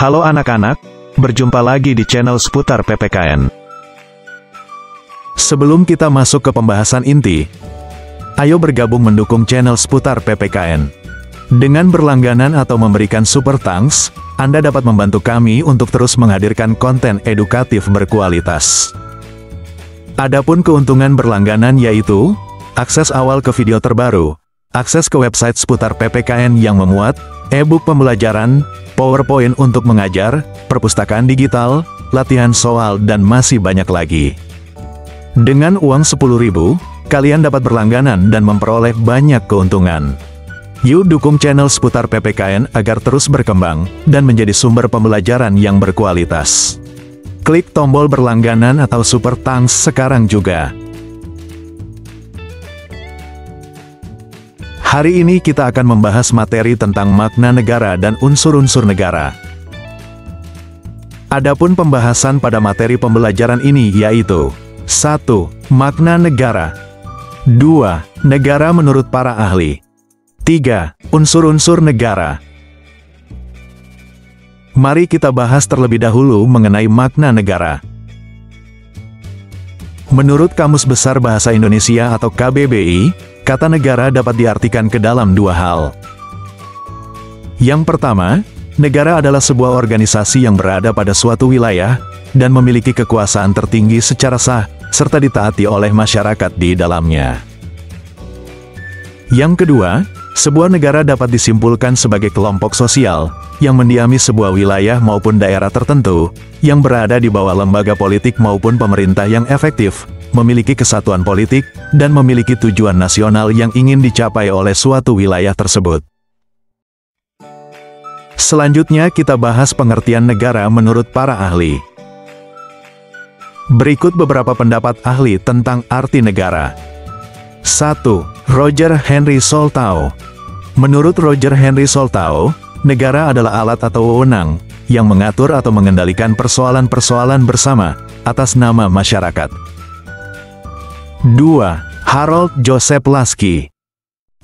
Halo anak-anak, berjumpa lagi di channel seputar PPKN. Sebelum kita masuk ke pembahasan inti, ayo bergabung mendukung channel seputar PPKN. Dengan berlangganan atau memberikan super thanks, Anda dapat membantu kami untuk terus menghadirkan konten edukatif berkualitas. Adapun keuntungan berlangganan yaitu, akses awal ke video terbaru, akses ke website seputar PPKN yang memuat e-book pembelajaran, PowerPoint untuk mengajar, perpustakaan digital, latihan soal dan masih banyak lagi. Dengan uang 10.000, kalian dapat berlangganan dan memperoleh banyak keuntungan. Yuk dukung channel seputar PPKN agar terus berkembang dan menjadi sumber pembelajaran yang berkualitas. Klik tombol berlangganan atau super thanks sekarang juga. Hari ini kita akan membahas materi tentang makna negara dan unsur-unsur negara. Adapun pembahasan pada materi pembelajaran ini yaitu 1. Makna negara 2. Negara menurut para ahli 3. Unsur-unsur negara. Mari kita bahas terlebih dahulu mengenai makna negara. Menurut Kamus Besar Bahasa Indonesia atau KBBI, kata negara dapat diartikan ke dalam dua hal. Yang pertama, negara adalah sebuah organisasi yang berada pada suatu wilayah, dan memiliki kekuasaan tertinggi secara sah, serta ditaati oleh masyarakat di dalamnya. Yang kedua, sebuah negara dapat disimpulkan sebagai kelompok sosial, yang mendiami sebuah wilayah maupun daerah tertentu, yang berada di bawah lembaga politik maupun pemerintah yang efektif, memiliki kesatuan politik, dan memiliki tujuan nasional yang ingin dicapai oleh suatu wilayah tersebut. Selanjutnya kita bahas pengertian negara menurut para ahli. Berikut beberapa pendapat ahli tentang arti negara. 1. Roger Henry Soltau. Menurut Roger Henry Soltau, negara adalah alat atau wewenang yang mengatur atau mengendalikan persoalan-persoalan bersama atas nama masyarakat. 2. Harold Joseph Lasky.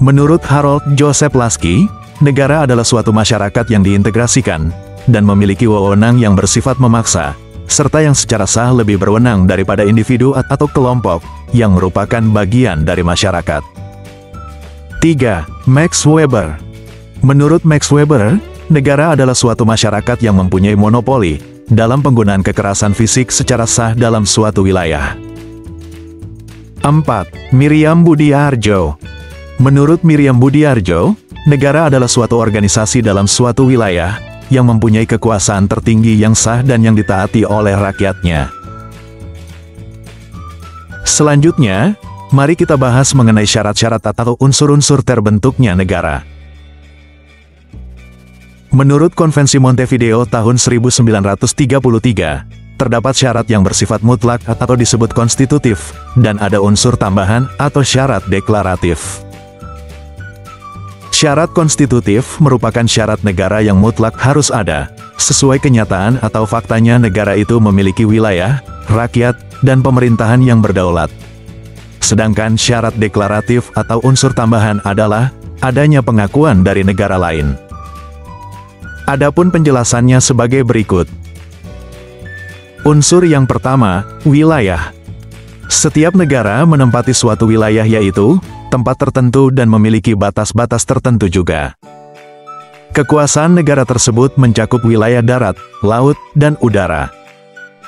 Menurut Harold Joseph Lasky, negara adalah suatu masyarakat yang diintegrasikan dan memiliki wewenang yang bersifat memaksa, serta yang secara sah lebih berwenang daripada individu atau kelompok yang merupakan bagian dari masyarakat. 3. Max Weber. Menurut Max Weber, negara adalah suatu masyarakat yang mempunyai monopoli dalam penggunaan kekerasan fisik secara sah dalam suatu wilayah. 4. Miriam Budiarjo. Menurut Miriam Budiarjo, negara adalah suatu organisasi dalam suatu wilayah yang mempunyai kekuasaan tertinggi yang sah dan yang ditaati oleh rakyatnya. Selanjutnya, mari kita bahas mengenai syarat-syarat atau unsur-unsur terbentuknya negara. Menurut Konvensi Montevideo tahun 1933, terdapat syarat yang bersifat mutlak atau disebut konstitutif, dan ada unsur tambahan atau syarat deklaratif. Syarat konstitutif merupakan syarat negara yang mutlak harus ada, sesuai kenyataan atau faktanya negara itu memiliki wilayah, rakyat, dan pemerintahan yang berdaulat. Sedangkan syarat deklaratif atau unsur tambahan adalah adanya pengakuan dari negara lain. Adapun penjelasannya sebagai berikut. Unsur yang pertama, wilayah. Setiap negara menempati suatu wilayah yaitu tempat tertentu dan memiliki batas-batas tertentu juga. Kekuasaan negara tersebut mencakup wilayah darat, laut, dan udara.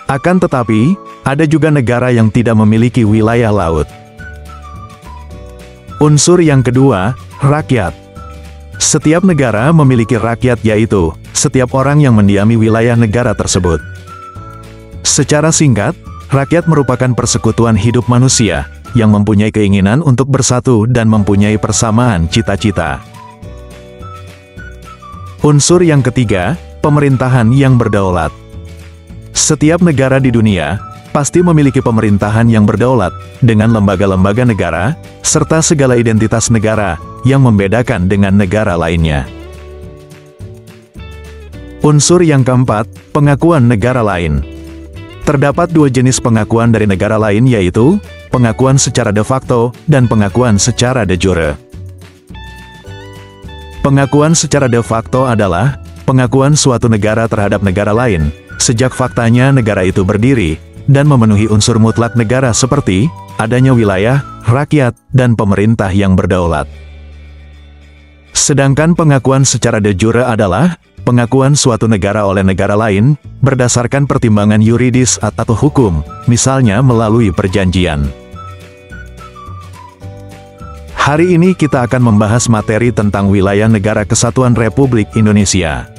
Akan tetapi, ada juga negara yang tidak memiliki wilayah laut. Unsur yang kedua, rakyat. Setiap negara memiliki rakyat yaitu setiap orang yang mendiami wilayah negara tersebut. Secara singkat, rakyat merupakan persekutuan hidup manusia yang mempunyai keinginan untuk bersatu dan mempunyai persamaan cita-cita. Unsur yang ketiga, pemerintahan yang berdaulat. Setiap negara di dunia pasti memiliki pemerintahan yang berdaulat dengan lembaga-lembaga negara serta segala identitas negara yang membedakan dengan negara lainnya. Unsur yang keempat, pengakuan negara lain. Terdapat dua jenis pengakuan dari negara lain yaitu pengakuan secara de facto dan pengakuan secara de jure. Pengakuan secara de facto adalah pengakuan suatu negara terhadap negara lain, sejak faktanya negara itu berdiri, dan memenuhi unsur mutlak negara seperti, adanya wilayah, rakyat, dan pemerintah yang berdaulat. Sedangkan pengakuan secara de jure adalah, pengakuan suatu negara oleh negara lain, berdasarkan pertimbangan yuridis atau hukum, misalnya melalui perjanjian. Hari ini kita akan membahas materi tentang wilayah negara kesatuan Republik Indonesia.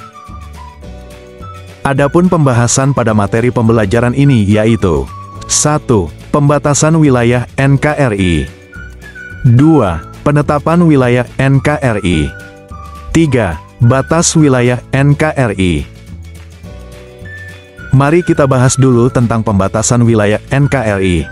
Adapun pembahasan pada materi pembelajaran ini yaitu 1. Pembatasan wilayah NKRI 2. Penetapan wilayah NKRI 3. Batas wilayah NKRI. Mari kita bahas dulu tentang pembatasan wilayah NKRI.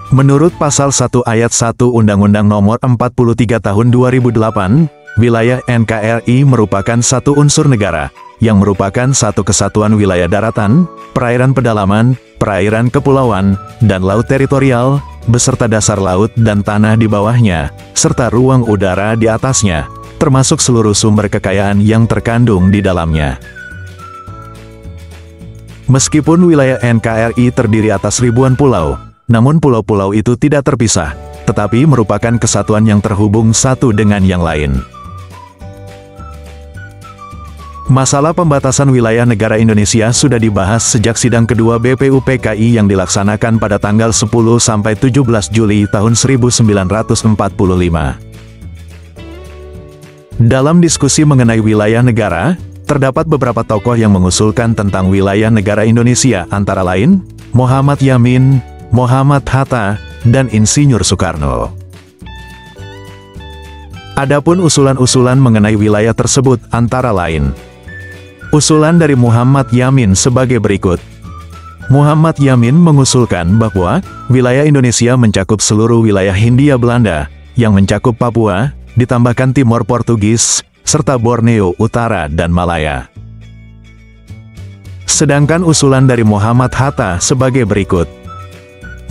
Menurut Pasal 1 Ayat 1 Undang-Undang Nomor 43 Tahun 2008, wilayah NKRI merupakan satu unsur negara, yang merupakan satu kesatuan wilayah daratan, perairan pedalaman, perairan kepulauan, dan laut teritorial, beserta dasar laut dan tanah di bawahnya, serta ruang udara di atasnya, termasuk seluruh sumber kekayaan yang terkandung di dalamnya. Meskipun wilayah NKRI terdiri atas ribuan pulau, namun pulau-pulau itu tidak terpisah, tetapi merupakan kesatuan yang terhubung satu dengan yang lain. Masalah pembatasan wilayah negara Indonesia sudah dibahas sejak sidang kedua BPUPKI yang dilaksanakan pada tanggal 10–17 Juli tahun 1945. Dalam diskusi mengenai wilayah negara, terdapat beberapa tokoh yang mengusulkan tentang wilayah negara Indonesia antara lain, Muhammad Yamin, Muhammad Hatta, dan Insinyur Soekarno. Adapun usulan-usulan mengenai wilayah tersebut antara lain. Usulan dari Muhammad Yamin sebagai berikut. Muhammad Yamin mengusulkan bahwa wilayah Indonesia mencakup seluruh wilayah Hindia Belanda, yang mencakup Papua, ditambahkan Timor Portugis, serta Borneo Utara dan Malaya. Sedangkan usulan dari Muhammad Hatta sebagai berikut.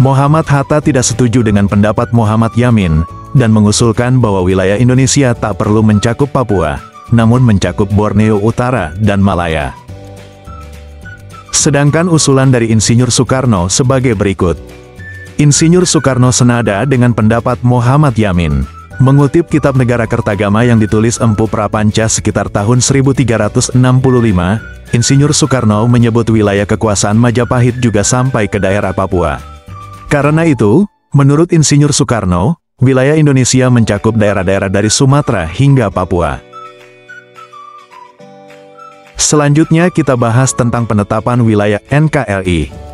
Muhammad Hatta tidak setuju dengan pendapat Muhammad Yamin, dan mengusulkan bahwa wilayah Indonesia tak perlu mencakup Papua, namun mencakup Borneo Utara dan Malaya. Sedangkan usulan dari Insinyur Soekarno sebagai berikut. Insinyur Soekarno senada dengan pendapat Muhammad Yamin. Mengutip kitab Negara Kertagama yang ditulis Empu Prapanca sekitar tahun 1365, Insinyur Soekarno menyebut wilayah kekuasaan Majapahit juga sampai ke daerah Papua. Karena itu, menurut Insinyur Soekarno, wilayah Indonesia mencakup daerah-daerah dari Sumatera hingga Papua. Selanjutnya kita bahas tentang penetapan wilayah NKRI.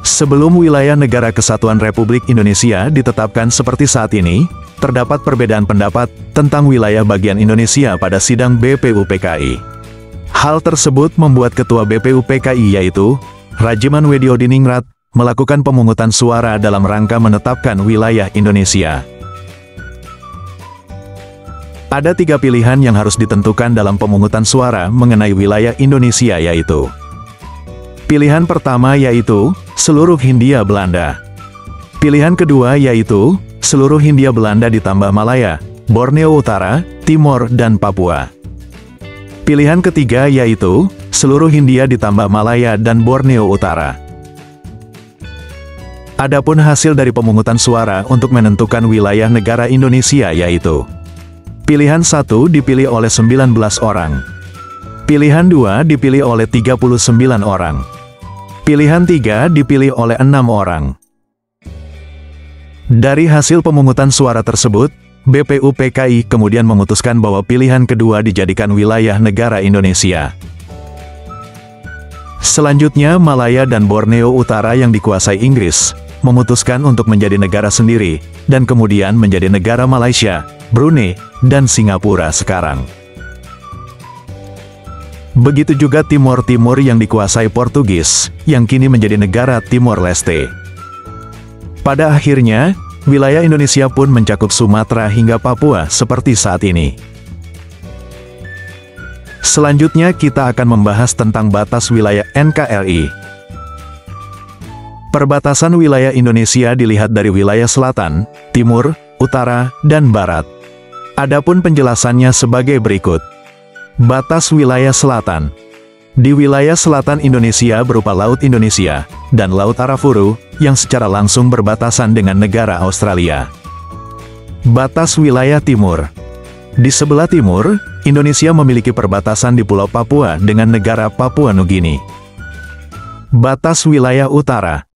Sebelum wilayah negara kesatuan Republik Indonesia ditetapkan seperti saat ini, terdapat perbedaan pendapat tentang wilayah bagian Indonesia pada sidang BPUPKI. Hal tersebut membuat Ketua BPUPKI yaitu Rajiman Wediodiningrat melakukan pemungutan suara dalam rangka menetapkan wilayah Indonesia. Ada 3 pilihan yang harus ditentukan dalam pemungutan suara mengenai wilayah Indonesia yaitu. Pilihan pertama yaitu, seluruh Hindia Belanda. Pilihan kedua yaitu, seluruh Hindia Belanda ditambah Malaya, Borneo Utara, Timor, dan Papua. Pilihan ketiga yaitu, seluruh Hindia ditambah Malaya dan Borneo Utara. Adapun hasil dari pemungutan suara untuk menentukan wilayah negara Indonesia yaitu. Pilihan 1 dipilih oleh 19 orang. Pilihan 2 dipilih oleh 39 orang. Pilihan 3 dipilih oleh 6 orang. Dari hasil pemungutan suara tersebut, BPUPKI kemudian memutuskan bahwa pilihan kedua dijadikan wilayah negara Indonesia. Selanjutnya Malaya dan Borneo Utara yang dikuasai Inggris, memutuskan untuk menjadi negara sendiri, dan kemudian menjadi negara Malaysia, Brunei, dan Singapura sekarang. Begitu juga Timor Timur yang dikuasai Portugis, yang kini menjadi negara Timor Leste. Pada akhirnya, wilayah Indonesia pun mencakup Sumatera hingga Papua seperti saat ini. Selanjutnya kita akan membahas tentang batas wilayah NKRI. Perbatasan wilayah Indonesia dilihat dari wilayah selatan, timur, utara, dan barat. Adapun penjelasannya sebagai berikut. Batas wilayah selatan. Di wilayah selatan Indonesia berupa Laut Indonesia dan Laut Arafuru yang secara langsung berbatasan dengan negara Australia. Batas wilayah timur. Di sebelah timur, Indonesia memiliki perbatasan di Pulau Papua dengan negara Papua Nugini. Batas wilayah utara.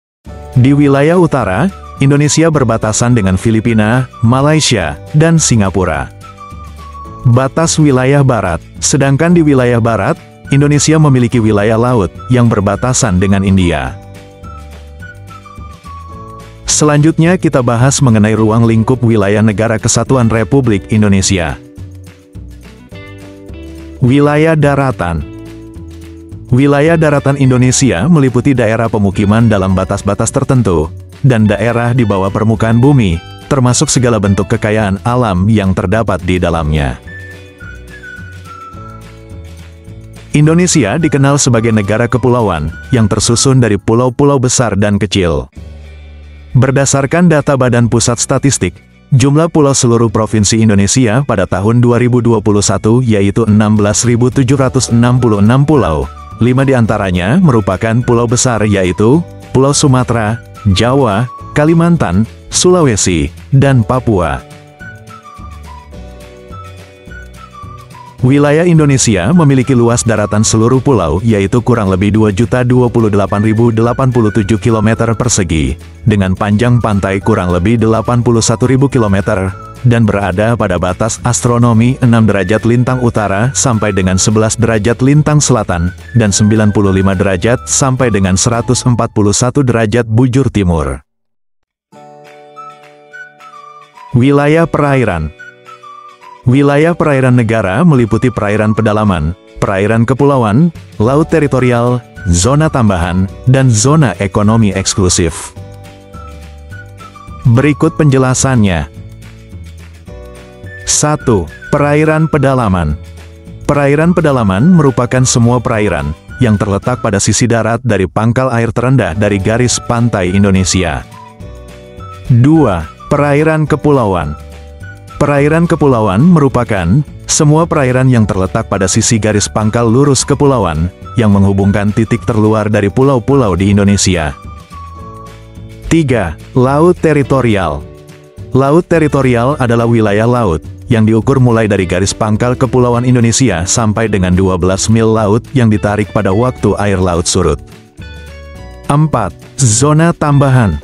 Di wilayah utara, Indonesia berbatasan dengan Filipina, Malaysia, dan Singapura. Batas wilayah barat. Sedangkan di wilayah barat, Indonesia memiliki wilayah laut yang berbatasan dengan India. Selanjutnya kita bahas mengenai ruang lingkup wilayah Negara Kesatuan Republik Indonesia. Wilayah daratan. Wilayah daratan Indonesia meliputi daerah pemukiman dalam batas-batas tertentu, dan daerah di bawah permukaan bumi, termasuk segala bentuk kekayaan alam yang terdapat di dalamnya. Indonesia dikenal sebagai negara kepulauan, yang tersusun dari pulau-pulau besar dan kecil. Berdasarkan data Badan Pusat Statistik, jumlah pulau seluruh provinsi Indonesia pada tahun 2021 yaitu 16.766 pulau. 5 diantaranya merupakan pulau besar yaitu Pulau Sumatera, Jawa, Kalimantan, Sulawesi, dan Papua. Wilayah Indonesia memiliki luas daratan seluruh pulau yaitu kurang lebih 2.028.087 km persegi, dengan panjang pantai kurang lebih 81.000 km, dan berada pada batas astronomi 6 derajat lintang utara sampai dengan 11 derajat lintang selatan, dan 95 derajat sampai dengan 141 derajat bujur timur. Wilayah perairan. Wilayah perairan negara meliputi perairan pedalaman, perairan kepulauan, laut teritorial, zona tambahan, dan zona ekonomi eksklusif. Berikut penjelasannya. 1. Perairan pedalaman. Perairan pedalaman merupakan semua perairan yang terletak pada sisi darat dari pangkal air terendah dari garis pantai Indonesia. 2. Perairan kepulauan. Perairan kepulauan merupakan semua perairan yang terletak pada sisi garis pangkal lurus kepulauan, yang menghubungkan titik terluar dari pulau-pulau di Indonesia. 3. Laut teritorial. Laut teritorial adalah wilayah laut, yang diukur mulai dari garis pangkal kepulauan Indonesia sampai dengan 12 mil laut yang ditarik pada waktu air laut surut. 4. Zona tambahan.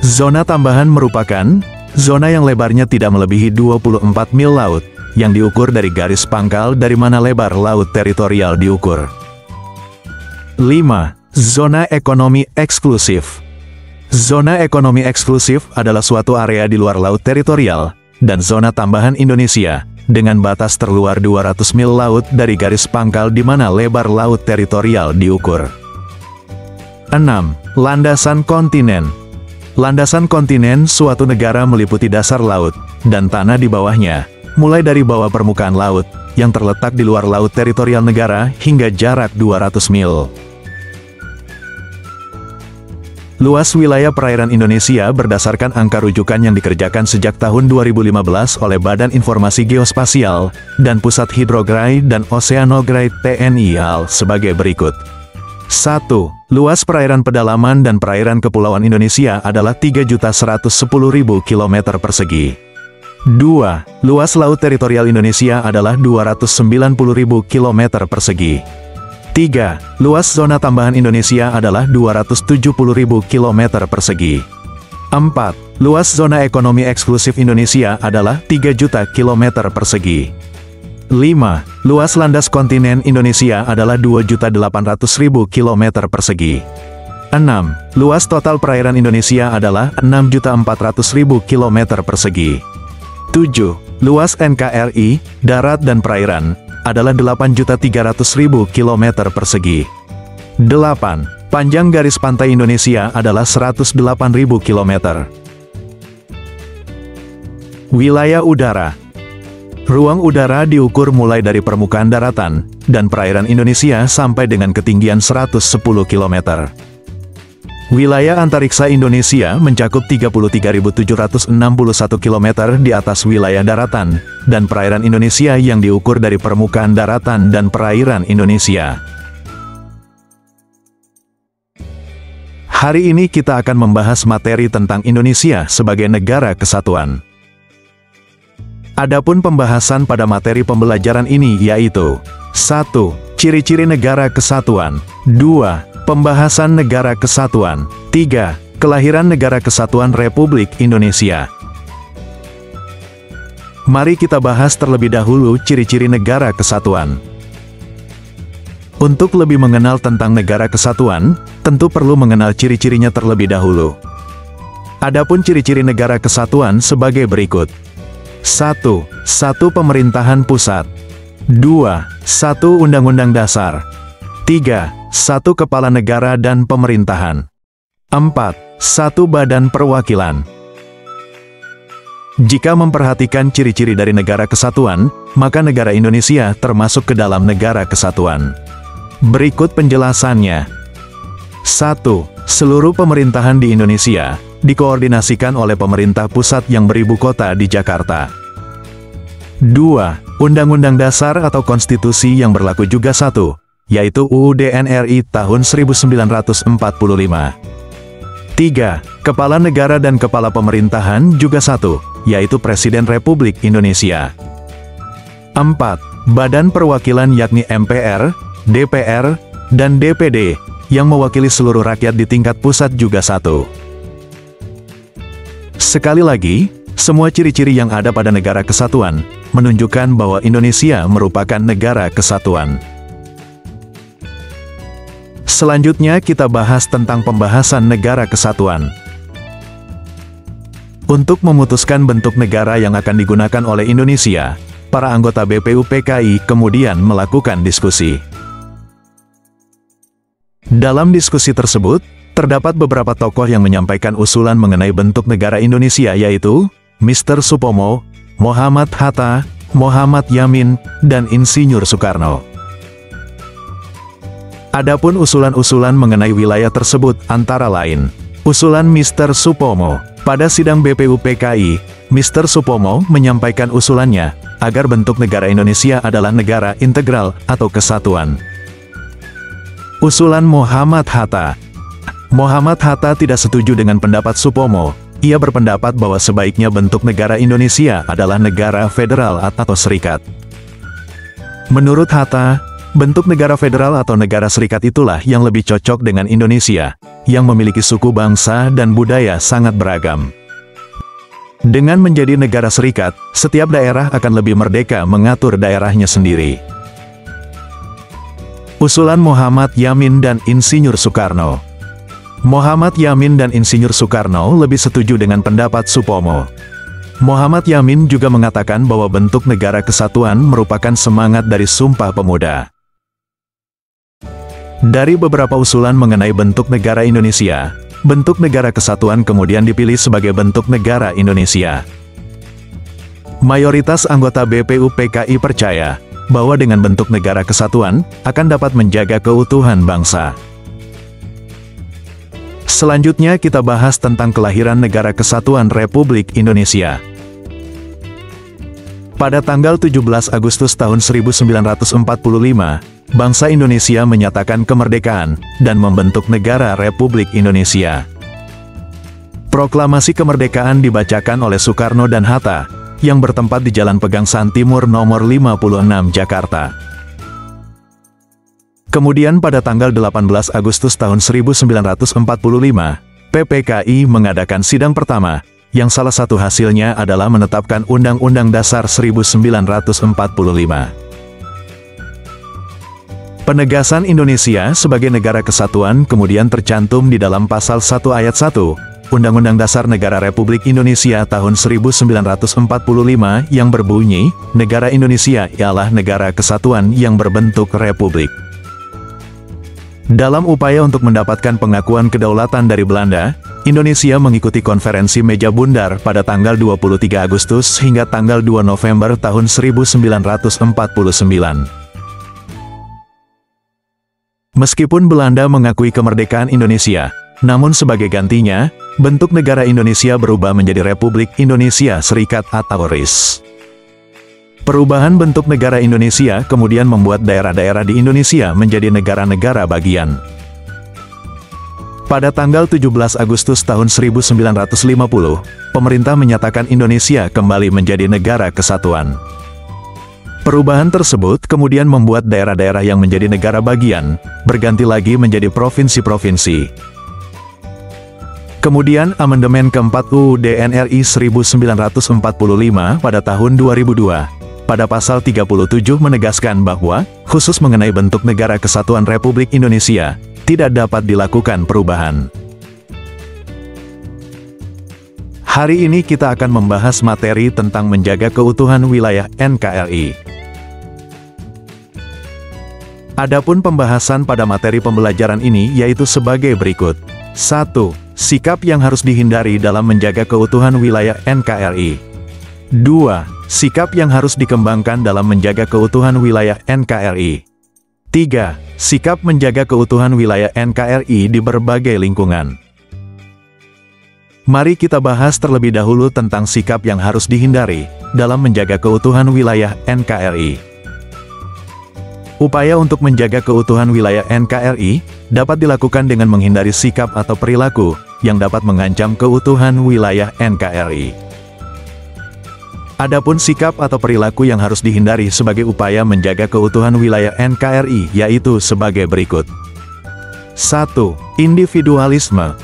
Zona tambahan merupakan zona yang lebarnya tidak melebihi 24 mil laut, yang diukur dari garis pangkal dari mana lebar laut teritorial diukur. 5. Zona ekonomi eksklusif. Zona ekonomi eksklusif adalah suatu area di luar laut teritorial, dan zona tambahan Indonesia, dengan batas terluar 200 mil laut dari garis pangkal di mana lebar laut teritorial diukur. 6. Landasan kontinen. Landasan kontinen suatu negara meliputi dasar laut, dan tanah di bawahnya, mulai dari bawah permukaan laut, yang terletak di luar laut teritorial negara, hingga jarak 200 mil. Luas wilayah perairan Indonesia berdasarkan angka rujukan yang dikerjakan sejak tahun 2015 oleh Badan Informasi Geospasial, dan Pusat Hidrografi dan Oceanography TNI AL sebagai berikut. 1. Luas perairan pedalaman dan perairan kepulauan Indonesia adalah 3.110.000 km persegi. 2. Luas laut teritorial Indonesia adalah 290.000 km persegi. 3. Luas zona tambahan Indonesia adalah 270.000 km persegi. 4. Luas zona ekonomi eksklusif Indonesia adalah 3 juta km persegi. 5. Luas landas kontinen Indonesia adalah 2.800.000 km persegi. 6. Luas total perairan Indonesia adalah 6.400.000 km persegi. 7. Luas NKRI, darat dan perairan, adalah 8.300.000 km persegi. 8. Panjang garis pantai Indonesia adalah 108.000 km. Wilayah udara. Ruang udara diukur mulai dari permukaan daratan dan perairan Indonesia sampai dengan ketinggian 110 km. Wilayah antariksa Indonesia mencakup 33.761 km di atas wilayah daratan, dan perairan Indonesia yang diukur dari permukaan daratan dan perairan Indonesia. Hari ini kita akan membahas materi tentang Indonesia sebagai negara kesatuan. Adapun pembahasan pada materi pembelajaran ini yaitu 1. Ciri-ciri negara kesatuan. 2. Pembahasan negara kesatuan. 3. Kelahiran negara kesatuan Republik Indonesia. Mari kita bahas terlebih dahulu ciri-ciri negara kesatuan. Untuk lebih mengenal tentang negara kesatuan, tentu perlu mengenal ciri-cirinya terlebih dahulu. Adapun ciri-ciri negara kesatuan sebagai berikut. 1. Satu pemerintahan pusat. 2. Satu undang-undang dasar. 3. Satu kepala negara dan pemerintahan. 4. Satu badan perwakilan. Jika memperhatikan ciri-ciri dari negara kesatuan, maka negara Indonesia termasuk ke dalam negara kesatuan. Berikut penjelasannya. 1. Seluruh pemerintahan di Indonesia dikoordinasikan oleh pemerintah pusat yang beribu kota di Jakarta. 2. Undang-undang dasar atau konstitusi yang berlaku juga 1. Yaitu UUD NRI tahun 1945. 3. Kepala negara dan kepala pemerintahan juga 1, yaitu Presiden Republik Indonesia. 4. Badan perwakilan yakni MPR, DPR, dan DPD, yang mewakili seluruh rakyat di tingkat pusat juga 1. Sekali lagi, semua ciri-ciri yang ada pada negara kesatuan menunjukkan bahwa Indonesia merupakan negara kesatuan. Selanjutnya kita bahas tentang pembahasan negara kesatuan. Untuk memutuskan bentuk negara yang akan digunakan oleh Indonesia, para anggota BPUPKI kemudian melakukan diskusi. Dalam diskusi tersebut, terdapat beberapa tokoh yang menyampaikan usulan mengenai bentuk negara Indonesia yaitu Mr. Supomo, Muhammad Hatta, Muhammad Yamin, dan Insinyur Soekarno. Adapun usulan-usulan mengenai wilayah tersebut antara lain, usulan Mr. Supomo. Pada sidang BPUPKI, Mr. Supomo menyampaikan usulannya, agar bentuk negara Indonesia adalah negara integral atau kesatuan. Usulan Muhammad Hatta. Muhammad Hatta tidak setuju dengan pendapat Supomo. Ia berpendapat bahwa sebaiknya bentuk negara Indonesia adalah negara federal atau serikat. Menurut Hatta, bentuk negara federal atau negara serikat itulah yang lebih cocok dengan Indonesia, yang memiliki suku bangsa dan budaya sangat beragam. Dengan menjadi negara serikat, setiap daerah akan lebih merdeka mengatur daerahnya sendiri. Usulan Muhammad Yamin dan Insinyur Soekarno. Muhammad Yamin dan Insinyur Soekarno lebih setuju dengan pendapat Supomo. Muhammad Yamin juga mengatakan bahwa bentuk negara kesatuan merupakan semangat dari Sumpah Pemuda. Dari beberapa usulan mengenai bentuk negara Indonesia, bentuk negara kesatuan kemudian dipilih sebagai bentuk negara Indonesia. Mayoritas anggota BPUPKI percaya bahwa dengan bentuk negara kesatuan akan dapat menjaga keutuhan bangsa. Selanjutnya kita bahas tentang kelahiran negara kesatuan Republik Indonesia. Pada tanggal 17 Agustus tahun 1945, bangsa Indonesia menyatakan kemerdekaan dan membentuk negara Republik Indonesia. Proklamasi kemerdekaan dibacakan oleh Soekarno dan Hatta, yang bertempat di Jalan Pegangsaan Timur nomor 56 Jakarta. Kemudian pada tanggal 18 Agustus tahun 1945, PPKI mengadakan sidang pertama, yang salah satu hasilnya adalah menetapkan Undang-Undang Dasar 1945. Penegasan Indonesia sebagai negara kesatuan kemudian tercantum di dalam Pasal 1 Ayat 1, Undang-Undang Dasar Negara Republik Indonesia tahun 1945 yang berbunyi, Negara Indonesia ialah negara kesatuan yang berbentuk republik. Dalam upaya untuk mendapatkan pengakuan kedaulatan dari Belanda, Indonesia mengikuti konferensi Meja Bundar pada tanggal 23 Agustus hingga tanggal 2 November tahun 1949. Meskipun Belanda mengakui kemerdekaan Indonesia, Namun sebagai gantinya, bentuk negara Indonesia berubah menjadi Republik Indonesia Serikat atau RIS. Perubahan bentuk negara Indonesia kemudian membuat daerah-daerah di Indonesia menjadi negara-negara bagian. Pada tanggal 17 Agustus tahun 1950, pemerintah menyatakan Indonesia kembali menjadi negara kesatuan. Perubahan tersebut kemudian membuat daerah-daerah yang menjadi negara bagian, berganti lagi menjadi provinsi-provinsi. Kemudian amandemen keempat UUD NRI 1945 pada tahun 2002, pada pasal 37 menegaskan bahwa, khusus mengenai bentuk negara kesatuan Republik Indonesia, tidak dapat dilakukan perubahan. Hari ini kita akan membahas materi tentang menjaga keutuhan wilayah NKRI. Adapun pembahasan pada materi pembelajaran ini yaitu sebagai berikut. 1. Sikap yang harus dihindari dalam menjaga keutuhan wilayah NKRI. 2. Sikap yang harus dikembangkan dalam menjaga keutuhan wilayah NKRI. 3. Sikap menjaga keutuhan wilayah NKRI di berbagai lingkungan. Mari kita bahas terlebih dahulu tentang sikap yang harus dihindari dalam menjaga keutuhan wilayah NKRI. Upaya untuk menjaga keutuhan wilayah NKRI dapat dilakukan dengan menghindari sikap atau perilaku yang dapat mengancam keutuhan wilayah NKRI. Adapun sikap atau perilaku yang harus dihindari sebagai upaya menjaga keutuhan wilayah NKRI yaitu sebagai berikut. 1. Individualisme.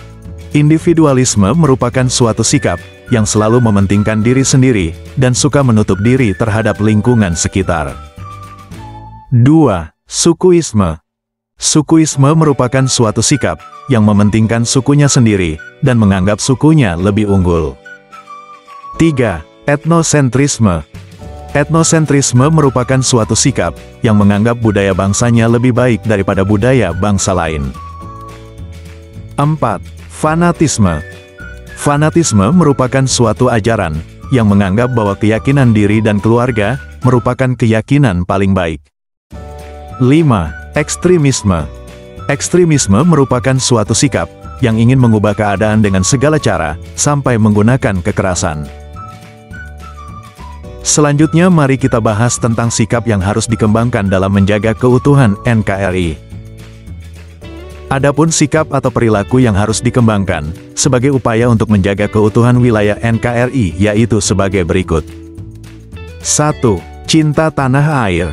Individualisme merupakan suatu sikap yang selalu mementingkan diri sendiri dan suka menutup diri terhadap lingkungan sekitar. 2. Sukuisme. Sukuisme merupakan suatu sikap yang mementingkan sukunya sendiri dan menganggap sukunya lebih unggul. 3. Etnosentrisme. Etnosentrisme merupakan suatu sikap yang menganggap budaya bangsanya lebih baik daripada budaya bangsa lain. 4. Fanatisme. Fanatisme merupakan suatu ajaran yang menganggap bahwa keyakinan diri dan keluarga merupakan keyakinan paling baik. 5. Ekstremisme. Ekstremisme merupakan suatu sikap yang ingin mengubah keadaan dengan segala cara, sampai menggunakan kekerasan. Selanjutnya mari kita bahas tentang sikap yang harus dikembangkan dalam menjaga keutuhan NKRI. Adapun sikap atau perilaku yang harus dikembangkan sebagai upaya untuk menjaga keutuhan wilayah NKRI yaitu sebagai berikut. 1. Cinta tanah air.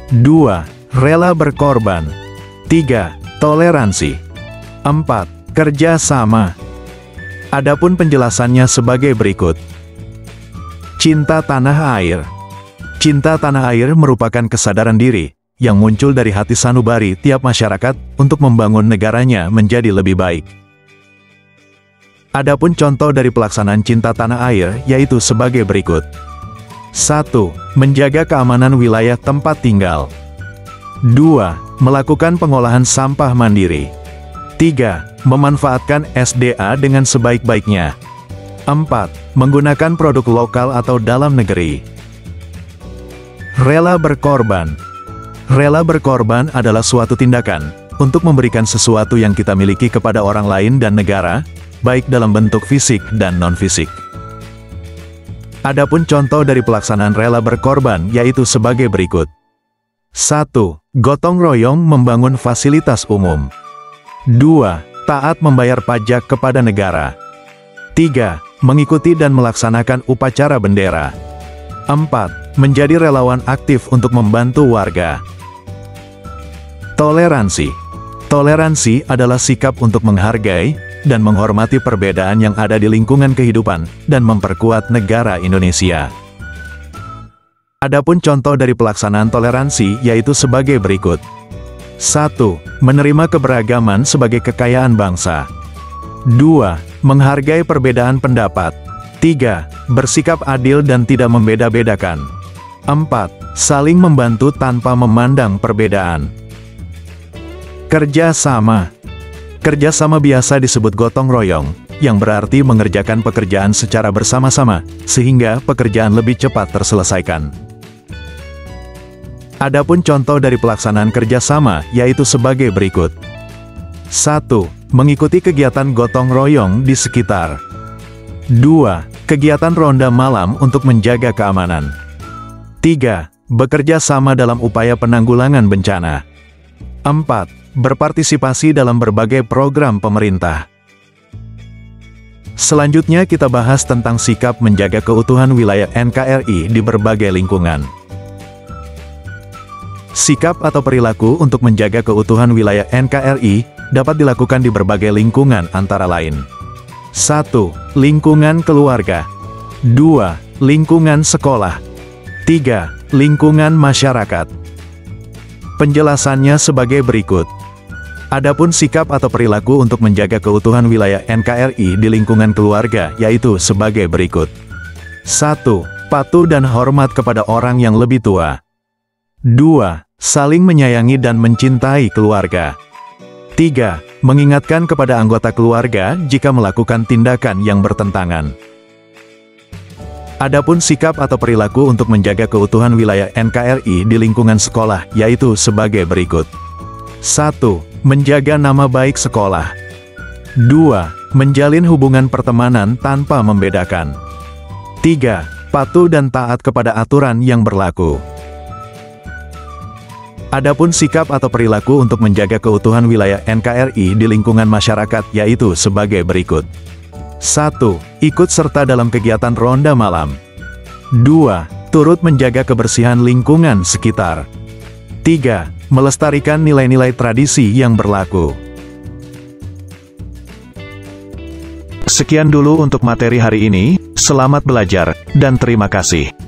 2. Rela berkorban. 3. Toleransi. 4. Kerjasama. Adapun penjelasannya sebagai berikut. Cinta tanah air. Cinta tanah air merupakan kesadaran diri yang muncul dari hati sanubari tiap masyarakat untuk membangun negaranya menjadi lebih baik. Adapun contoh dari pelaksanaan cinta tanah air yaitu sebagai berikut. 1. Menjaga keamanan wilayah tempat tinggal. 2. Melakukan pengolahan sampah mandiri. 3. Memanfaatkan SDA dengan sebaik-baiknya. 4. Menggunakan produk lokal atau dalam negeri. Rela berkorban. Rela berkorban adalah suatu tindakan untuk memberikan sesuatu yang kita miliki kepada orang lain dan negara, baik dalam bentuk fisik dan non-fisik. Adapun contoh dari pelaksanaan rela berkorban yaitu sebagai berikut. 1. Gotong royong membangun fasilitas umum. 2. Taat membayar pajak kepada negara. 3. Mengikuti dan melaksanakan upacara bendera. 4. Menjadi relawan aktif untuk membantu warga. Toleransi. Toleransi adalah sikap untuk menghargai dan menghormati perbedaan yang ada di lingkungan kehidupan dan memperkuat negara Indonesia. Adapun contoh dari pelaksanaan toleransi yaitu sebagai berikut. 1. Menerima keberagaman sebagai kekayaan bangsa. 2. Menghargai perbedaan pendapat. 3. Bersikap adil dan tidak membeda-bedakan. 4. Saling membantu tanpa memandang perbedaan. Kerjasama. Kerjasama biasa disebut gotong royong, yang berarti mengerjakan pekerjaan secara bersama-sama, sehingga pekerjaan lebih cepat terselesaikan. Adapun contoh dari pelaksanaan kerjasama yaitu sebagai berikut. 1. Mengikuti kegiatan gotong royong di sekitar. 2. Kegiatan ronda malam untuk menjaga keamanan. 3. Bekerja sama dalam upaya penanggulangan bencana. 4. Berpartisipasi dalam berbagai program pemerintah. Selanjutnya kita bahas tentang sikap menjaga keutuhan wilayah NKRI di berbagai lingkungan. Sikap atau perilaku untuk menjaga keutuhan wilayah NKRI dapat dilakukan di berbagai lingkungan antara lain. 1. Lingkungan keluarga. 2. Lingkungan sekolah. 3. Lingkungan masyarakat. Penjelasannya sebagai berikut. Adapun sikap atau perilaku untuk menjaga keutuhan wilayah NKRI di lingkungan keluarga yaitu sebagai berikut. 1. Patuh dan hormat kepada orang yang lebih tua. 2. Saling menyayangi dan mencintai keluarga. 3. Mengingatkan kepada anggota keluarga jika melakukan tindakan yang bertentangan. Adapun sikap atau perilaku untuk menjaga keutuhan wilayah NKRI di lingkungan sekolah yaitu sebagai berikut. 1. Menjaga nama baik sekolah. 2. Menjalin hubungan pertemanan tanpa membedakan. 3. Patuh dan taat kepada aturan yang berlaku. Adapun sikap atau perilaku untuk menjaga keutuhan wilayah NKRI di lingkungan masyarakat yaitu sebagai berikut. 1. Ikut serta dalam kegiatan ronda malam. 2. Turut menjaga kebersihan lingkungan sekitar. 3. Melestarikan nilai-nilai tradisi yang berlaku. Sekian dulu untuk materi hari ini, selamat belajar, dan terima kasih.